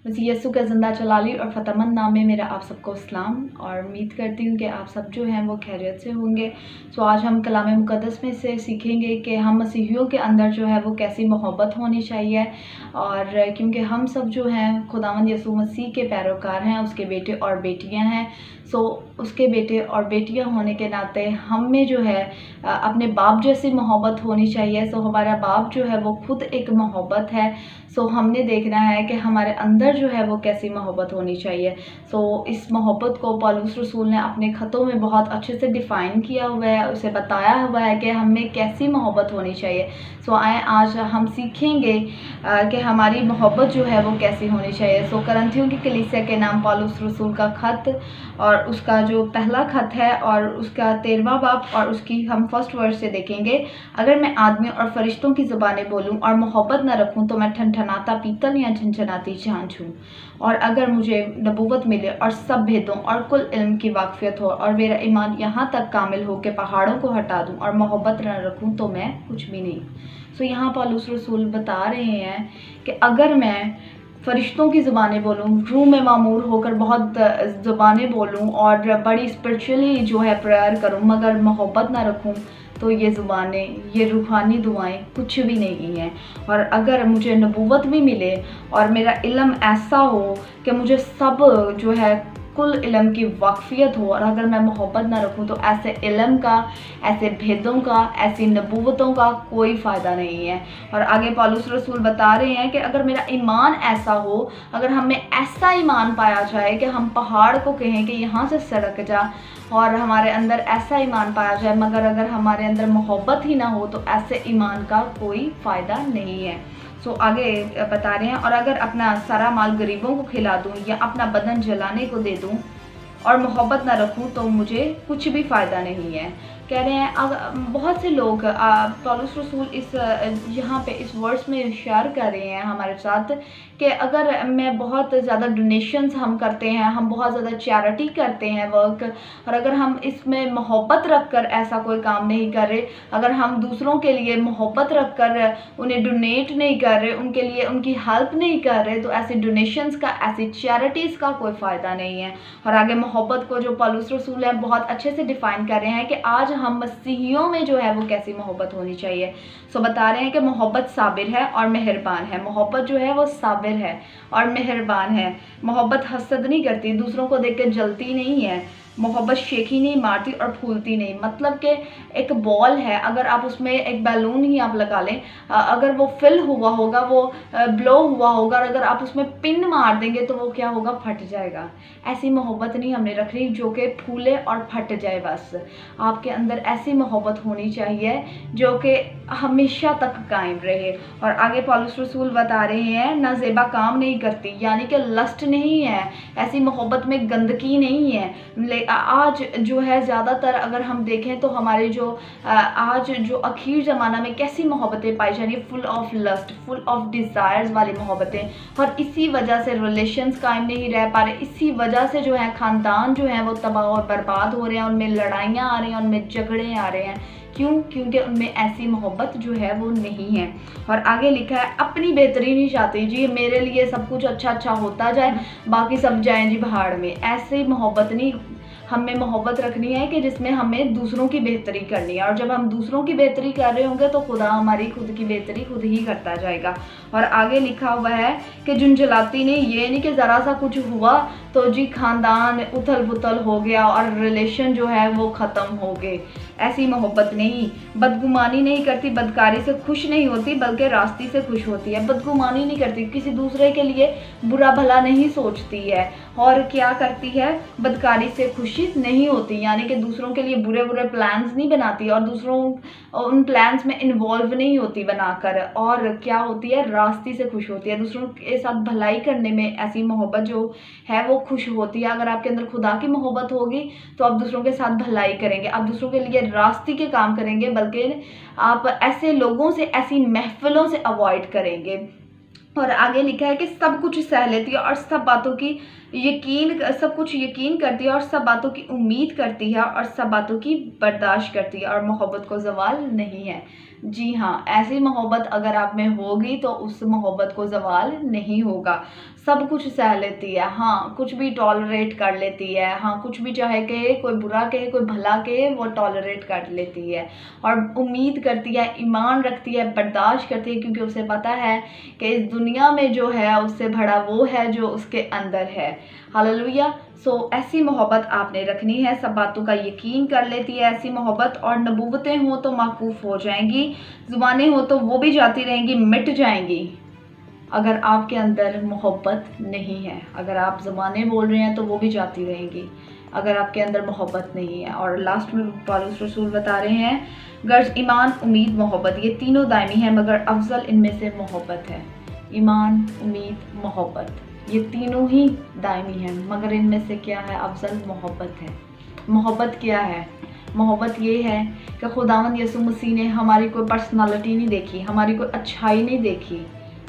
मसीह यस्सु का ज़िंदा जलाली और फ़तेहमंद नाम में मेरा आप सबको सलाम और उम्मीद करती हूँ कि आप सब जो हैं वो खैरियत से होंगे। तो आज हम कलाम मुक़द्दस में से सीखेंगे कि हम मसीहियों के अंदर जो है वो कैसी मोहब्बत होनी चाहिए। और क्योंकि हम सब जो हैं खुदावंद यीशु मसीह के पैरोकार हैं, उसके बेटे और बेटियाँ हैं। सो उसके बेटे और बेटियाँ होने के नाते हम में जो है अपने बाप जैसी मोहब्बत होनी चाहिए। सो हमारा बाप जो है वो खुद एक मोहब्बत है। सो हमने देखना है कि हमारे अंदर जो है वो कैसी मोहब्बत होनी चाहिए। सो इस मोहब्बत को पौलुस रसूल ने अपने ख़तों में बहुत अच्छे से डिफ़ाइन किया हुआ है, उसे बताया हुआ है कि हमें कैसी मोहब्बत होनी चाहिए। सो आए आज हम सीखेंगे कि हमारी मोहब्बत जो है वो कैसी होनी चाहिए। सो करंथियों की कलीसिया के नाम पौलुस रसूल का ख़त और उसका जो पहला ख़त है और उसका 13वां बाब और उसकी हम फर्स्ट वर्स से देखेंगे। अगर मैं आदमी और फरिश्तों की ज़ुबानें बोलूं और मोहब्बत न रखूं तो मैं ठनठनाता पीतल या झनझनाती झांझ हूँ। और अगर मुझे नबूवत मिले और सब भेदों और कुल इल्म की वाकफियत हो और मेरा ईमान यहाँ तक कामिल हो कि पहाड़ों को हटा दूँ और मोहब्बत न रखूँ तो मैं कुछ भी नहीं। सो यहाँ पौलुस रसूल बता रहे हैं कि अगर मैं फरिश्तों की ज़ुबानें बोलूँ, रूह में मामूर होकर बहुत ज़ुबानें बोलूँ और बड़ी स्पिरिचुअली जो है प्रेयर करूँ, मगर मोहब्बत ना रखूँ तो ये ज़ुबानें, ये रूहानी दुआएं कुछ भी नहीं हैं। और अगर मुझे नबूवत भी मिले और मेरा इल्म ऐसा हो कि मुझे सब जो है कुल इल्म की वाकफियत हो, और अगर मैं मोहब्बत ना रखूं तो ऐसे इल्म का, ऐसे भेदों का, ऐसी नबूवतों का कोई फ़ायदा नहीं है। और आगे पौलुस रसूल बता रहे हैं कि अगर मेरा ईमान ऐसा हो, अगर हमें ऐसा ईमान पाया जाए कि हम पहाड़ को कहें कि यहाँ से सड़क जा, और हमारे अंदर ऐसा ईमान पाया जाए, मगर अगर हमारे अंदर मोहब्बत ही ना हो तो ऐसे ईमान का कोई फ़ायदा नहीं है। सो आगे बता रहे हैं, और अगर अपना सारा माल गरीबों को खिला दूं या अपना बदन जलाने को दे दूं और मोहब्बत ना रखूं तो मुझे कुछ भी फ़ायदा नहीं है। कह रहे हैं अगर बहुत से लोग पौलुस रसूल इस यहाँ पे इस वर्स में शेयर कर रहे हैं हमारे साथ कि अगर मैं बहुत ज़्यादा डोनेशंस हम करते हैं, हम बहुत ज़्यादा चैरिटी करते हैं वर्क, और अगर हम इसमें मोहब्बत रख कर ऐसा कोई काम नहीं कर रहे, अगर हम दूसरों के लिए मोहब्बत रख कर उन्हें डोनेट नहीं कर रहे, उनके लिए उनकी हेल्प नहीं कर रहे, तो ऐसे डोनेशंस का, ऐसी चैरिटीज़ का कोई फ़ायदा नहीं है। और आगे मोहब्बत को जो पौलुस रसूल है बहुत अच्छे से डिफ़ाइन कर रहे हैं कि आज हम मसीहियों में जो है वो कैसी मोहब्बत होनी चाहिए। सो बता रहे हैं कि मोहब्बत साबिर है और मेहरबान है। मोहब्बत जो है वो साबिर है और मेहरबान है। मोहब्बत हसद नहीं करती, दूसरों को देख कर जलती नहीं है। मोहब्बत शेखी नहीं मारती और फूलती नहीं। मतलब कि एक बॉल है, अगर आप उसमें एक बैलून ही आप लगा लें, अगर वो फिल हुआ होगा, वो ब्लो हुआ होगा, और अगर आप उसमें पिन मार देंगे तो वो क्या होगा, फट जाएगा। ऐसी मोहब्बत नहीं हमने रखनी जो कि फूले और फट जाए। बस आपके अंदर ऐसी मोहब्बत होनी चाहिए जो कि हमेशा तक कायम रहे। और आगे पौलुस रसूल बता रहे हैं ना ज़ेबा काम नहीं करती, यानी कि लस्ट नहीं है, ऐसी मोहब्बत में गंदगी नहीं है। आज जो है ज़्यादातर अगर हम देखें तो हमारे जो आज जो अखीर ज़माना में कैसी मोहब्बतें पाई जा रही है, full of lust, full of desires वाली मोहब्बतें, और इसी वजह से रिलेशंस कायम नहीं रह पा रहे। इसी वजह से जो है ख़ानदान जो है वो तबाह और बर्बाद हो रहे हैं, उनमें लड़ाइयाँ आ रही हैं, उनमें झगड़े आ रहे हैं। क्यों? क्योंकि उनमें ऐसी मोहब्बत जो है वो नहीं है। और आगे लिखा है अपनी बेहतरी नहीं चाहती जी, मेरे लिए सब कुछ अच्छा अच्छा होता जाए, बाकी सब जाएं जी भाड़ में। ऐसी मोहब्बत नहीं, हमें मोहब्बत रखनी है कि जिसमें हमें दूसरों की बेहतरी करनी है, और जब हम दूसरों की बेहतरी कर रहे होंगे तो खुदा हमारी खुद की बेहतरी खुद ही करता जाएगा। और आगे लिखा हुआ है कि झुंझलाती नहीं, ये नहीं कि ज़रा सा कुछ हुआ तो जी खानदान उथल पुथल हो गया और रिलेशन जो है वो ख़त्म हो गए। ऐसी मोहब्बत नहीं। बदगुमानी नहीं करती, बदकारी से खुश नहीं होती बल्कि रास्ती से खुश होती है। बदगुमानी नहीं करती, किसी दूसरे के लिए बुरा भला नहीं सोचती है। और क्या करती है, बदकारी से खुशी नहीं होती, यानी कि दूसरों के लिए बुरे बुरे प्लान्स नहीं बनाती और दूसरों उन प्लान्स में इन्वॉल्व नहीं होती बनाकर। और क्या होती है, रास्ती से खुश होती है, दूसरों के साथ भलाई करने में ऐसी मोहब्बत जो है वो खुश होती है। अगर आपके अंदर खुदा की मोहब्बत होगी तो आप दूसरों के साथ भलाई करेंगे, आप दूसरों के लिए रास्ते के काम करेंगे, बल्कि आप ऐसे लोगों से, ऐसी महफिलों से अवॉइड करेंगे। और आगे लिखा है कि सब कुछ सह लेती है और सब बातों की सब कुछ यकीन करती है और सब बातों की उम्मीद करती है और सब बातों की बर्दाश्त करती है, और मोहब्बत को ज़वाल नहीं है। जी हाँ, ऐसी मोहब्बत अगर आप में होगी तो उस मोहब्बत को ज़वाल नहीं होगा। सब कुछ सह लेती है, हाँ, कुछ भी टॉलरेट कर लेती है, हाँ, कुछ भी चाहे कहे, कोई बुरा कहे, कोई भला कहे, वो टॉलरेट कर लेती है और उम्मीद करती है, ईमान रखती है, बर्दाश्त करती है, क्योंकि उसे पता है कि इस दुनिया में जो है उससे बड़ा वो है जो उसके अंदर है। हालेलुया। ऐसी मोहब्बत आपने रखनी है, सब बातों का यकीन कर लेती है ऐसी मोहब्बत, और नबूवतें हों तो माकूफ हो जाएंगी, ज़ुबानें हो तो वो भी जाती रहेंगी, मिट जाएंगी अगर आपके अंदर मोहब्बत नहीं है। अगर आप ज़बानें बोल रहे हैं तो वो भी जाती रहेंगी अगर आपके अंदर मोहब्बत नहीं है। और लास्ट में पौलुस रसूल बता रहे हैं, गर्ज ईमान, उम्मीद, मोहब्बत, ये तीनों दायमी हैं, मगर अफजल इनमें से मोहब्बत है। ईमान, उम्मीद, मोहब्बत, ये तीनों ही दायमी हैं, मगर इनमें से क्या है? अफजल मोहब्बत है। मोहब्बत क्या है? मोहब्बत ये है कि खुदावंद यीशु मसीह ने हमारी कोई पर्सनालिटी नहीं देखी, हमारी कोई अच्छाई नहीं देखी।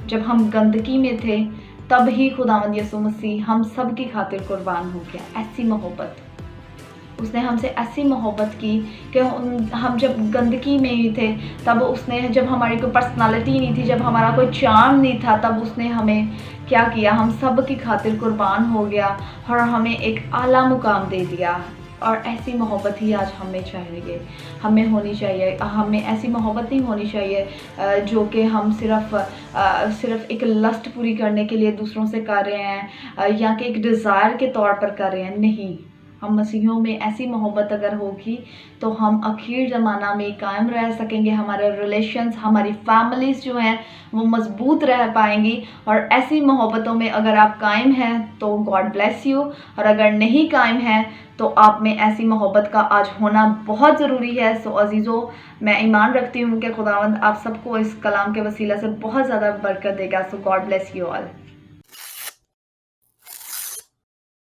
जब हम गंदगी में थे तब ही खुदावंद यीशु मसीह हम सब की खातिर कुर्बान हो गया। ऐसी मोहब्बत उसने हमसे ऐसी मोहब्बत की कि हम जब गंदगी में ही थे तब उसने, जब हमारी कोई पर्सनालिटी नहीं थी, जब हमारा कोई चार्म नहीं था, तब उसने हमें क्या किया? हम सब की खातिर कुर्बान हो गया और हमें एक आला मुकाम दे दिया। और ऐसी मोहब्बत ही आज हमें चाहिए, हमें होनी चाहिए। हमें ऐसी मोहब्बत नहीं होनी चाहिए जो कि हम सिर्फ एक लस्ट पूरी करने के लिए दूसरों से कर रहे हैं या कि एक डिज़ायर के तौर पर कर रहे हैं। नहीं, हम मसीहियों में ऐसी मोहब्बत अगर होगी तो हम आखिर ज़माना में कायम रह सकेंगे, हमारे रिलेशंस, हमारी फैमिलीज़ जो हैं वो मज़बूत रह पाएंगी। और ऐसी मोहब्बतों में अगर आप कायम हैं तो गॉड ब्लेस यू, और अगर नहीं कायम हैं तो आप में ऐसी मोहब्बत का आज होना बहुत ज़रूरी है। सो अजीज़ों, मैं ईमान रखती हूँ कि खुदावंद आप सबको इस कलाम के वसीला से बहुत ज़्यादा बरकत देगा। सो गॉड ब्लेस यू ऑल।